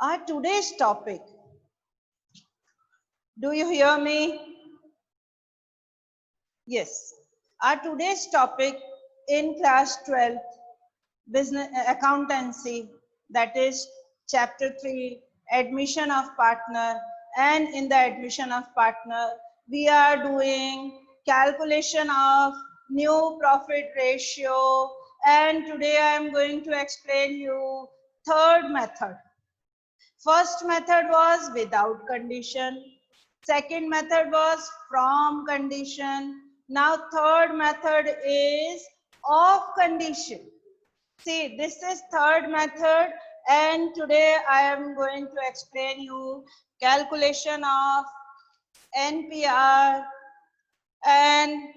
Our today's topic, do you hear me? Yes. Our today's topic in class 12, business accountancy, that is chapter 3, admission of partner. And in the admission of partner, we are doing calculation of new profit ratio. And today I am going to explain you third method. First method was without condition. Second method was from condition. Now third method is of condition. See, this is third method and today I am going to explain you calculation of NPR and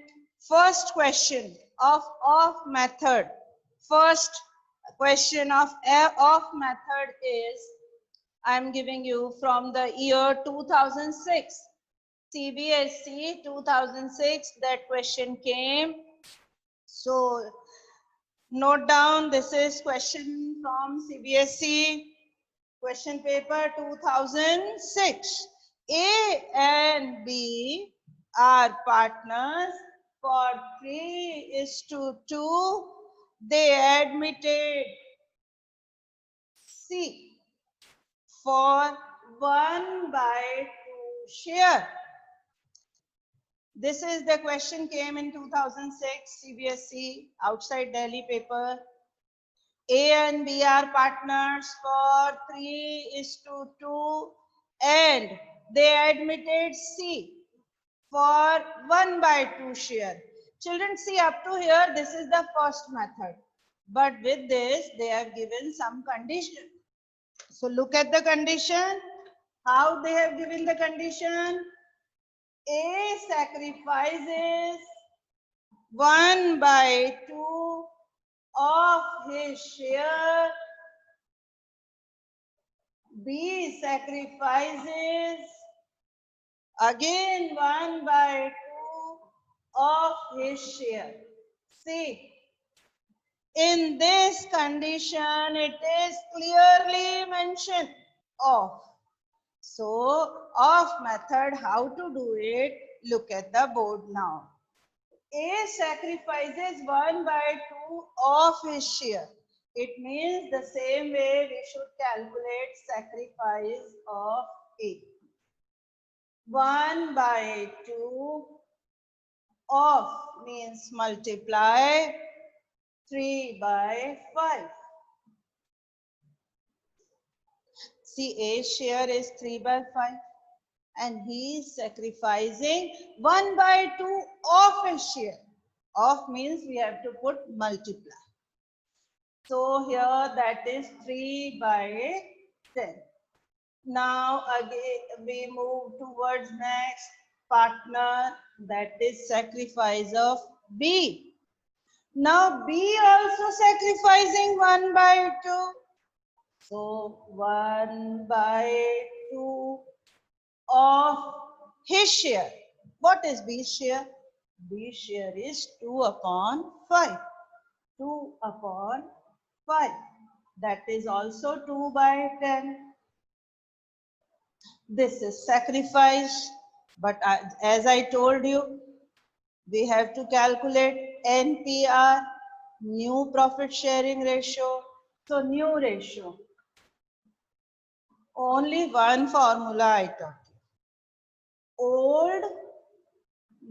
first question of method. First question of method is I'm giving you from the year 2006. CBSE 2006, that question came. So note down, this is question from CBSE, question paper 2006. A and B are partners for 3:2. They admitted C for 1/2 share. This is the question came in 2006 CBSE outside Delhi paper. A and B are partners for 3:2 and they admitted C for 1/2 share. Children, see up to here, this is the first method. But with this, they have given some condition. So look at the condition. How they have given the condition? A sacrifices 1/2 of his share. B sacrifices again 1/2 of his share. See, in this condition, it is clearly mentioned of. So, of method, how to do it? Look at the board now. A sacrifices 1/2 of his share. It means the same way we should calculate sacrifice of A. 1/2 of means multiply 3/5. See, A share is 3/5 and he is sacrificing 1/2 of his share. Of means we have to put multiply. So here that is 3/10. Now again we move towards next partner, that is sacrifice of B. Now B also sacrificing 1/2. So 1/2 of his share. What is B's share? B's share is 2/5. 2/5. That is also 2/10. This is sacrifice. But as I told you, we have to calculate NPR, new profit sharing ratio. So new ratio. Only one formula I taught you. Old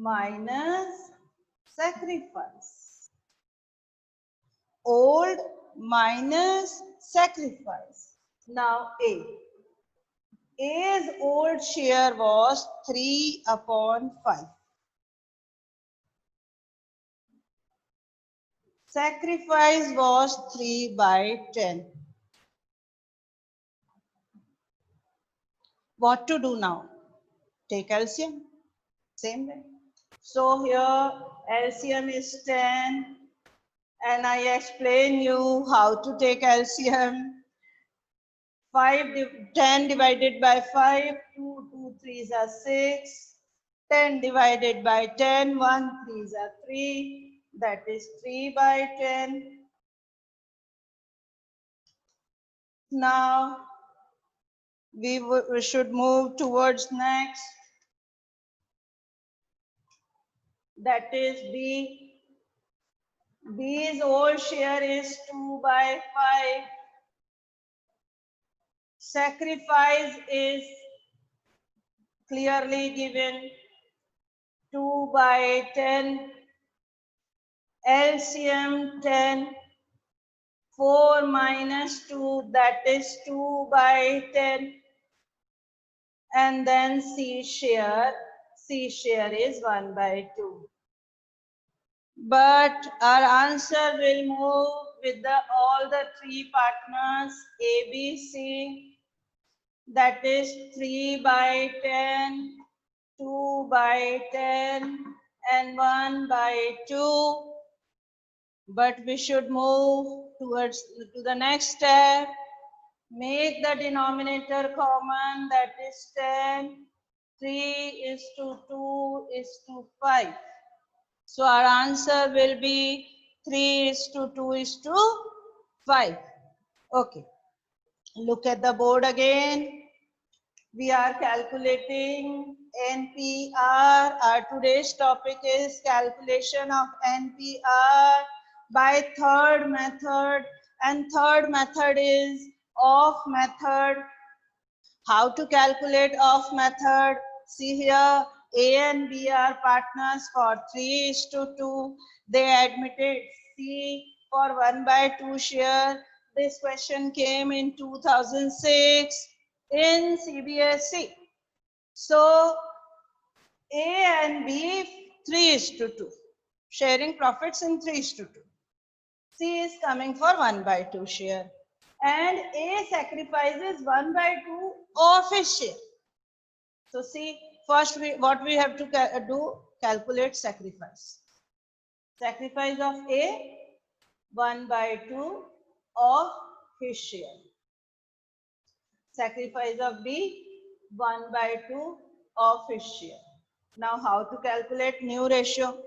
minus sacrifice. Old minus sacrifice. Now A. A's old share was 3/5. Sacrifice was 3/10. What to do now? Take LCM. Same way. So here LCM is 10 and I explain you how to take LCM. 10 divided by 5, 2 3s are 6. 10 divided by 10, 1 3s are 3. That is 3/10. Now we should move towards next. That is B. B's whole share is 2 by 5. Sacrifice is clearly given, 2 by 10. LCM 10. 4 minus 2, that is 2 by 10. And then C share is 1 by 2. But our answer will move with all the three partners A, B, C. That is 3 by 10, 2 by 10, and 1 by 2. But we should move to the next step. Make the denominator common, that is 10. 3:2:5. So our answer will be 3:2:5. Okay. Look at the board again. We are calculating NPR. Our today's topic is calculation of NPR by third method. And third method is off method. How to calculate off method? See here, A and B are partners for 3:2. They admitted C for 1 by 2 share. This question came in 2006 in CBSE. So A and B 3:2, sharing profits in 3:2. C is coming for 1 by 2 share. And A sacrifices 1 by 2 of his share. So see, first what we have to do, calculate sacrifice. Sacrifice of A, 1 by 2 of his share. Sacrifice of B, 1 by 2 of his share. Now how to calculate new ratio?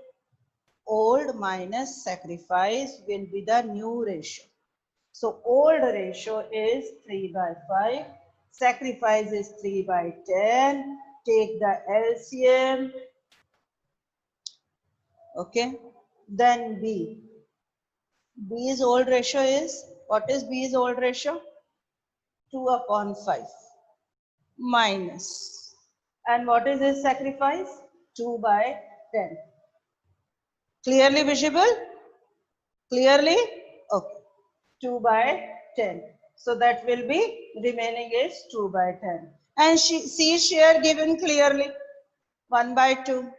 Old minus sacrifice will be the new ratio. So old ratio is 3 by 5. Sacrifice is 3 by 10. Take the LCM. Okay. Then B. B's old ratio is, what is B's old ratio? 2/5 minus. And what is his sacrifice? 2 by 10. Clearly visible? Clearly? Okay. 2 by 10. So that will be, remaining is 2 by 10. And C share given clearly, 1 by 2.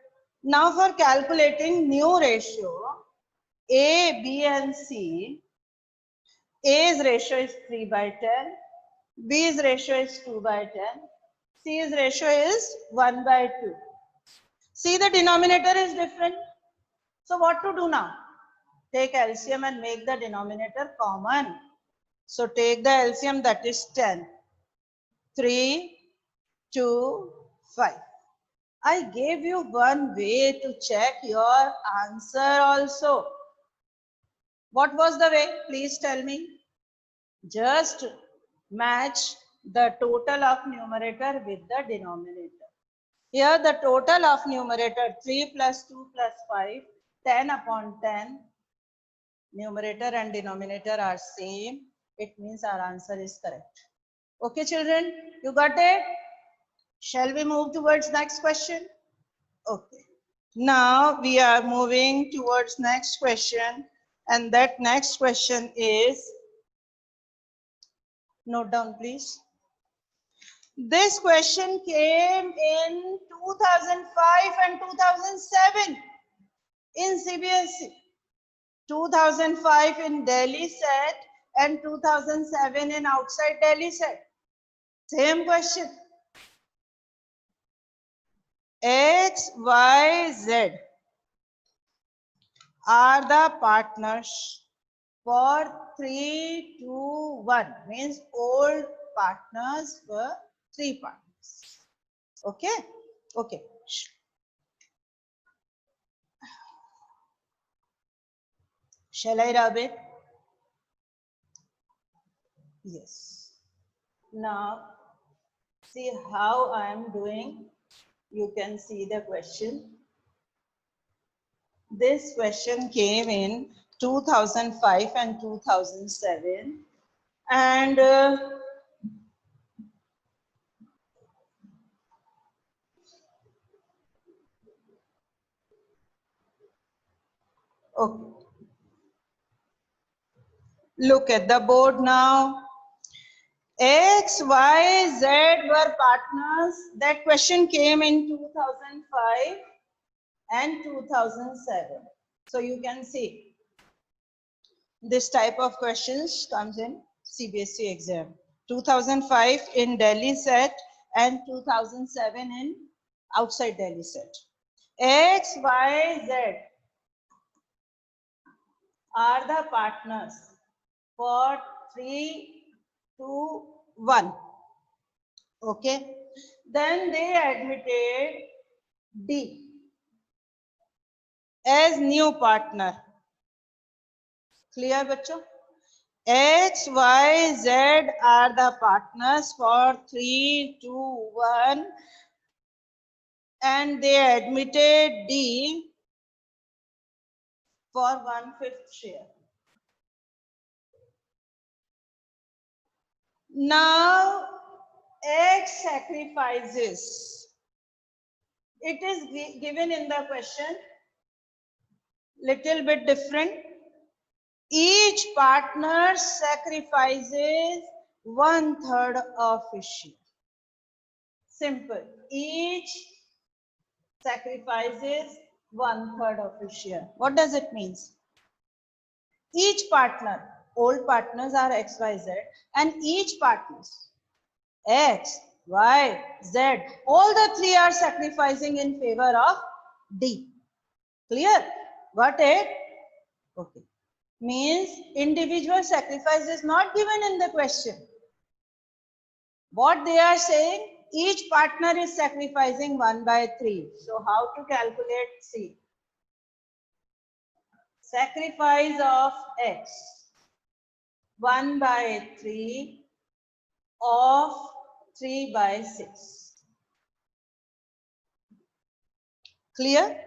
Now for calculating new ratio, A, B and C, A's ratio is 3 by 10, B's ratio is 2 by 10, C's ratio is 1 by 2. See, the denominator is different. So what to do now? Take LCM and make the denominator common. So take the LCM, that is 10. 3, 2, 5. I gave you one way to check your answer also. What was the way? Please tell me. Just match the total of numerator with the denominator. Here the total of numerator 3 plus 2 plus 5, 10/10. Numerator and denominator are same. It means our answer is correct. Okay, children, you got it? Shall we move towards next question? Okay. Now we are moving towards next question, and that next question is, note down please. This question came in 2005 and 2007 in CBSE. 2005 in Delhi set and 2007 in outside Delhi set. Same question. X, Y, Z are the partners for 3:2:1, means old partners for 3 partners. Okay? Okay. Shall I rub it? Yes. Now See how I am doing. You can see the question. This question came in 2005 and 2007. And okay, look at the board now. X, Y, Z were partners. That question came in 2005 and 2007. So you can see this type of questions comes in CBSE exam. 2005 in Delhi set and 2007 in outside Delhi set. X, Y, Z are the partners for 3, 2, 1. Okay. Then they admitted D as new partner. Clear, bachcho? X, Y, Z are the partners for 3, 2, 1, and they admitted D for 1/5 share. Now X sacrifices. It is given in the question, little bit different. Each partner sacrifices 1/3 of his share. Simple. Each sacrifices 1/3 of his share. What does it mean? Each partner, old partners are X, Y, Z, and each partners, X, Y, Z, all the three are sacrificing in favor of D. Clear? Got it? Okay. Means individual sacrifice is not given in the question. What they are saying, each partner is sacrificing 1/3. So how to calculate? See. Sacrifice of X, 1/3 of 3/6. Clear?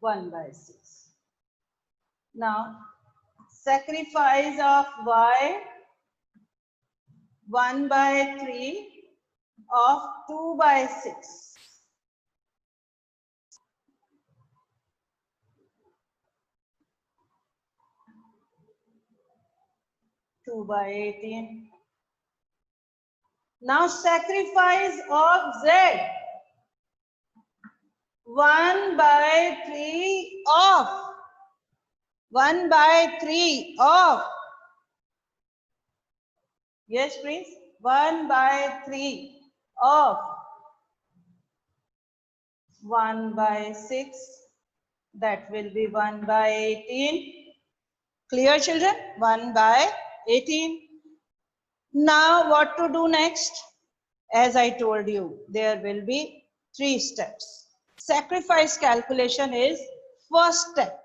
1/6. Now, sacrifice of Y, 1/3 of 2/6. 2/18. Now sacrifice of Z, 1/3 of 1/3 of, yes please, 1/3 of 1/6, that will be 1/18. Clear children? 1/18. Now what to do next? As I told you, there will be 3 steps. Sacrifice calculation is first step.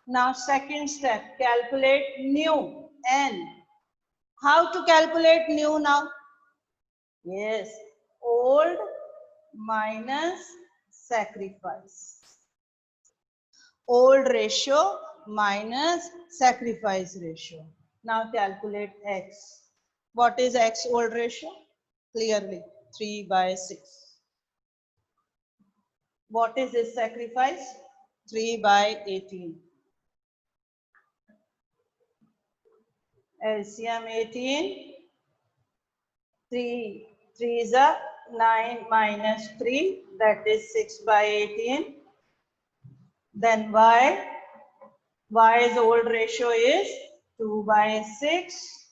Now second step, calculate new N. How to calculate new now? Yes, old minus sacrifice. Old ratio minus sacrifice ratio. Now calculate X. What is X old ratio? Clearly 3/6. What is this sacrifice? 3/18. LCM 18. 3 is a 9 minus 3, that is 6/18. Then Y's old ratio is 2/6.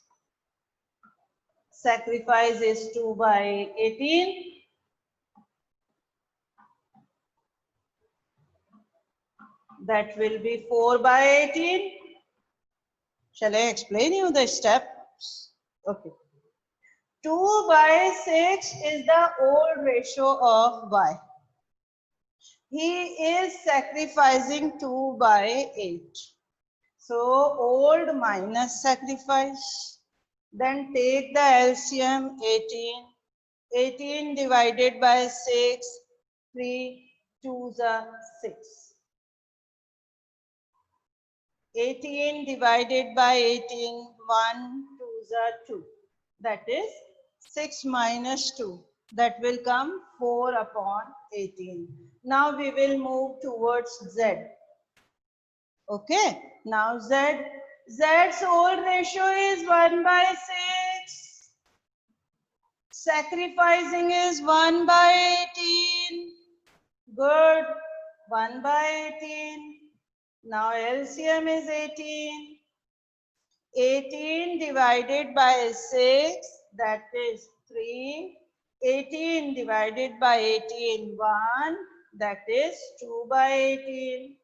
Sacrifice is 2/18. That will be 4/18. Shall I explain you the steps? Okay. 2/6 is the old ratio of Y. He is sacrificing 2/8. So old minus sacrifice. Then take the LCM 18. 18 divided by 6, 3 2s are 6. 18 divided by 18, 1 2s are 2. That is 6 minus 2. That will come 4 upon 18. Now we will move towards Z. Okay. Now Z's old ratio is 1 by 6. Sacrificing is 1 by 18. Good. 1 by 18. Now LCM is 18. 18 divided by 6, that is 3. 18 divided by 18, 1, that is 2 by 18.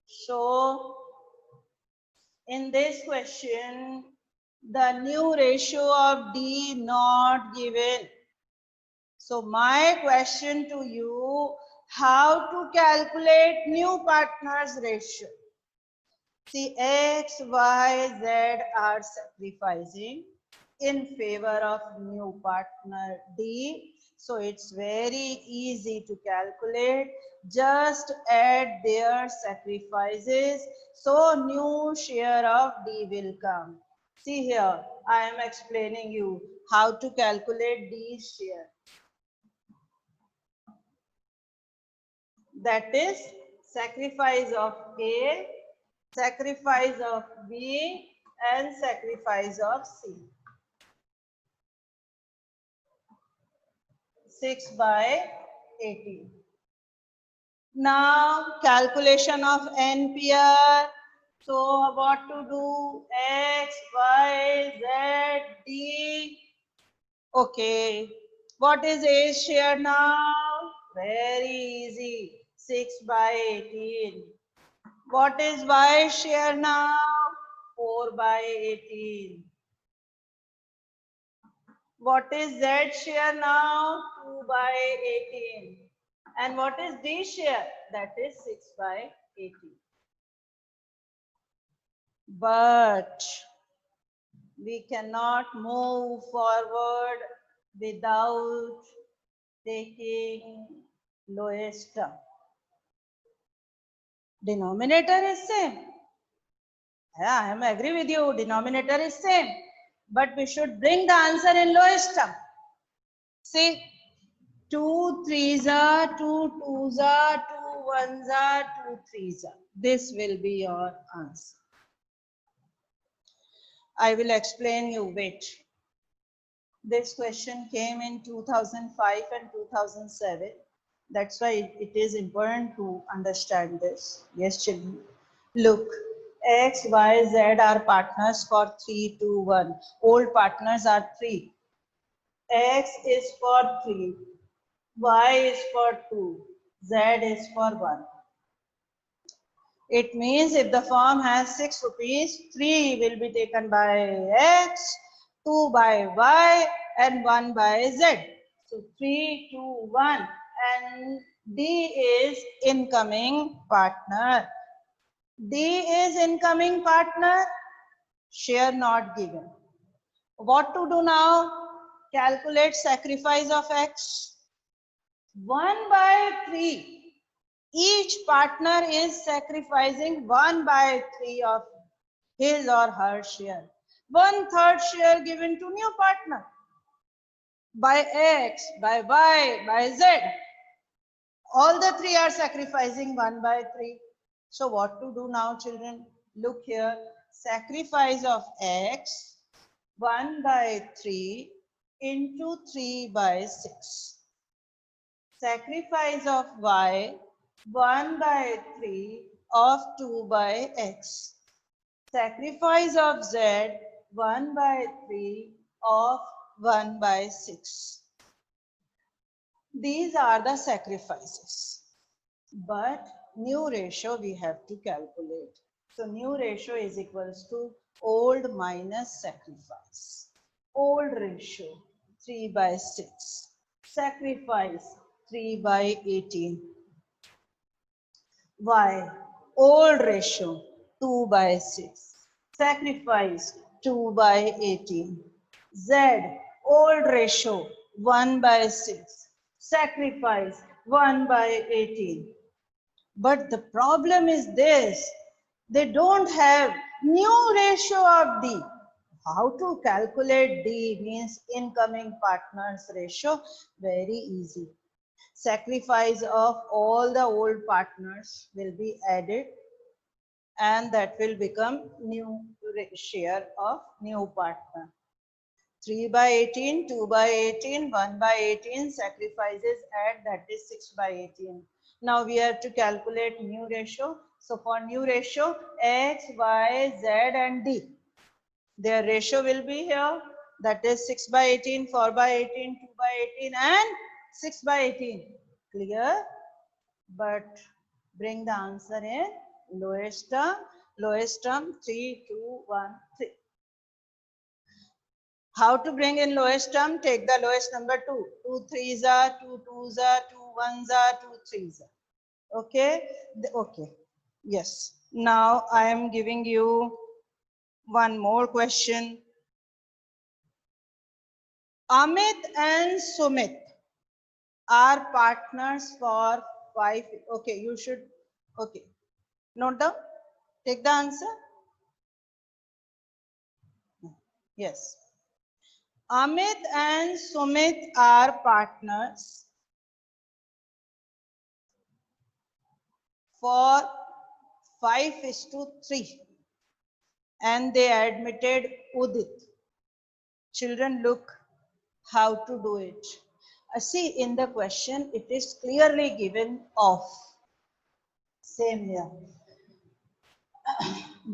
So, in this question, the new ratio of D not given. So, my question to you, how to calculate new partners ratio? See, X, Y, Z are sacrificing in favor of new partner D. So it's very easy to calculate. Just add their sacrifices. So new share of D will come. See here, I am explaining you how to calculate D's share. That is sacrifice of A, sacrifice of B, and sacrifice of C. 6 by 18. Now calculation of NPR. So what to do? X, Y, Z, D. Okay. What is A's share now? Very easy. 6 by 18. What is Y's share now? 4 by 18. What is Z share now? 2 by 18. And what is D share? That is 6 by 18. But we cannot move forward without taking lowest term. Denominator is same. Yeah, I am agree with you. Denominator is same. But we should bring the answer in lowest term. See, 2 3s are, 2 2s are, 2 1s are, 2 3s are. This will be your answer. I will explain you. Wait. This question came in 2005 and 2007. That's why it is important to understand this. Yes, children. Look, X, Y, Z are partners for 3, 2, 1. Old partners are 3. X is for 3. Y is for 2. Z is for 1. It means if the firm has 6 rupees, 3 will be taken by X, 2 by Y, and 1 by Z. So 3, 2, 1. And D is incoming partner. D is incoming partner, share not given. What to do now? Calculate sacrifice of X. 1 by 3. Each partner is sacrificing 1 by 3 of his or her share. 1/3 share given to new partner. By X, by Y, by Z. All the 3 are sacrificing 1 by 3. So what to do now, children? Look here. Sacrifice of X, 1 by 3 into 3 by 6. Sacrifice of Y, 1 by 3 of 2 by X. Sacrifice of Z, 1 by 3 of 1 by 6. These are the sacrifices. But new ratio we have to calculate. So new ratio is equals to old minus sacrifice. Old ratio 3 by 6. Sacrifice 3 by 18. Y, old ratio 2 by 6. Sacrifice 2 by 18. Z, old ratio 1/6. Sacrifice 1/18. But the problem is this, they don't have new ratio of D. How to calculate D means incoming partners ratio? Very easy. Sacrifice of all the old partners will be added and that will become new share of new partner. 3/18, 2/18, 1/18, sacrifices add, that is 6/18. Now we have to calculate new ratio. So for new ratio, X, Y, Z and D. Their ratio will be here. That is 6/18, 4/18, 2/18 and 6/18. Clear? But bring the answer in lowest term. Lowest term 3, 2, 1, 3. How to bring in lowest term? Take the lowest number 2. 2 3s are, 2 2s are, 2 1s are, 2 3s are. Okay? Okay. Yes. Now I am giving you one more question. Amit and Sumit are partners for 5. Okay, you should. Okay. Note down. Take the answer. Yes. Amit and Sumit are partners for 5:3 and they admitted Udit. Children, look how to do it. See, in the question, it is clearly given off. Same here.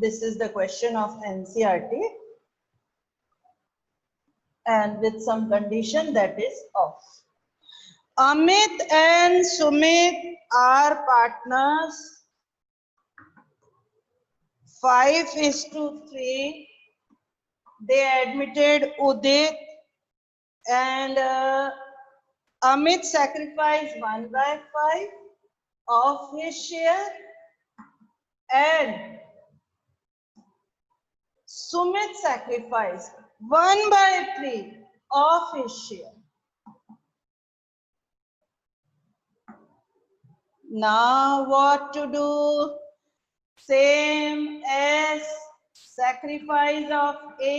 This is the question of NCERT and with some condition that is off. Amit and Sumit are partners 5:3. They admitted Udit and Amit sacrificed 1/5 of his share and Sumit sacrificed 1/3 of his share. Now what to do? Same as sacrifice of A,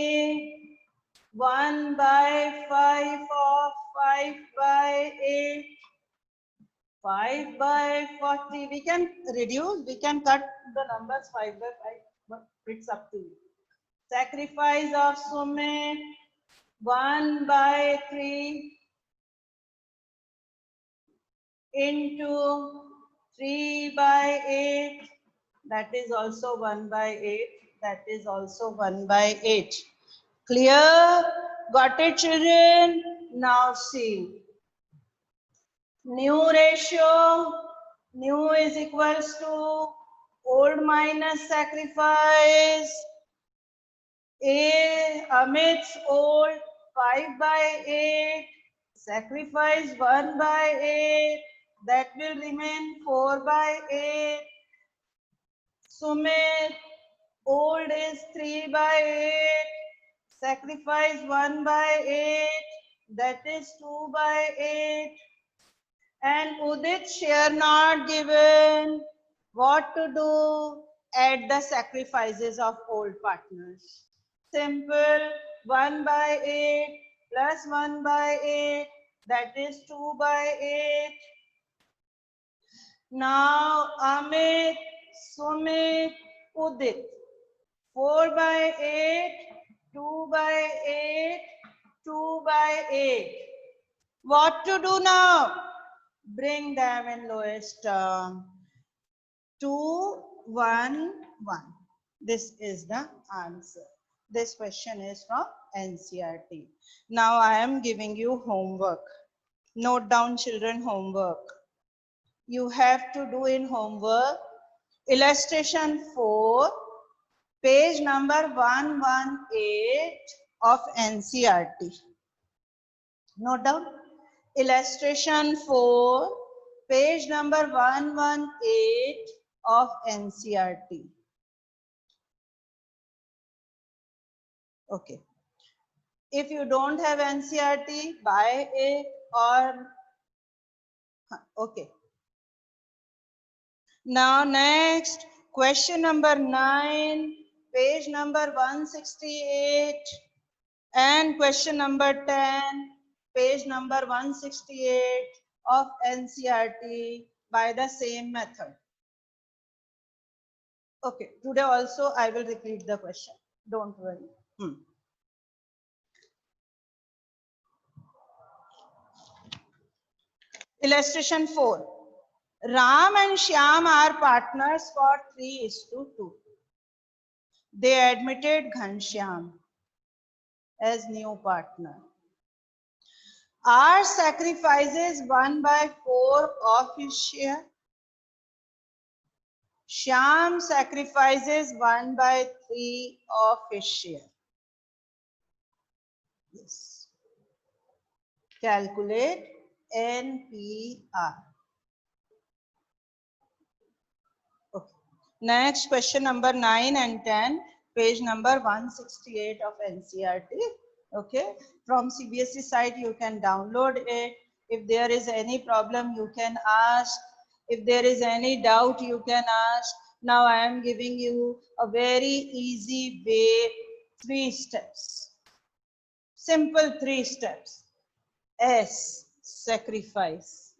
1/5 of 5/8, 5/40. We can reduce, we can cut the numbers 5/5, but it's up to you. Sacrifice of Sumit 1/3 into 3/8. That is also 1/8. That is also 1/8. Clear? Got it, children? Now see. New ratio. New is equals to old minus sacrifice. Amit's old 5/8. Sacrifice 1/8. That will remain 4/8. Sumit, old is 3/8. Sacrifice 1/8. That is 2/8. And Udit share not given. What to do? Add the sacrifices of old partners. Simple. 1/8 plus 1/8. That is 2/8. Now Amit, Sumit, Udit. 4/8, 2/8, 2/8. What to do now? Bring them in lowest term. 2, 1, 1. This is the answer. This question is from NCERT. Now I am giving you homework. Note down, children, homework. You have to do in homework illustration 4, page number 118 of NCERT. Note down. Illustration 4, page number 118 of NCERT. Okay. If you don't have NCERT, buy it or okay. Now next, question number 9, page number 168, and question number 10, page number 168 of NCERT by the same method. Okay, today also I will repeat the question. Don't worry. Illustration 4. Ram and Shyam are partners for 3:2. They admitted Ghanshyam as new partner. R sacrifices 1/4 of his share. Shyam sacrifices 1/3 of his share. Yes. Calculate NPR. Okay. Next, question number 9 and 10, page number 168 of NCERT. Okay. From CBSE site, you can download it. If there is any problem, you can ask. If there is any doubt, you can ask. Now I am giving you a very easy way, 3 steps. Simple 3 steps. S, sacrifice.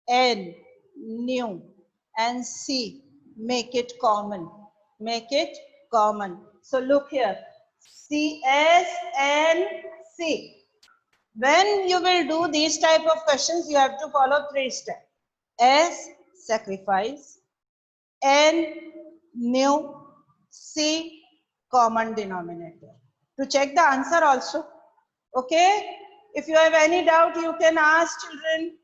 N, new. And C, make it common. Make it common. So look here. C, S, N, C. When you will do these type of questions, you have to follow 3 steps. S, sacrifice. N, new. C, common denominator. To check the answer also. Okay? If you have any doubt, you can ask children.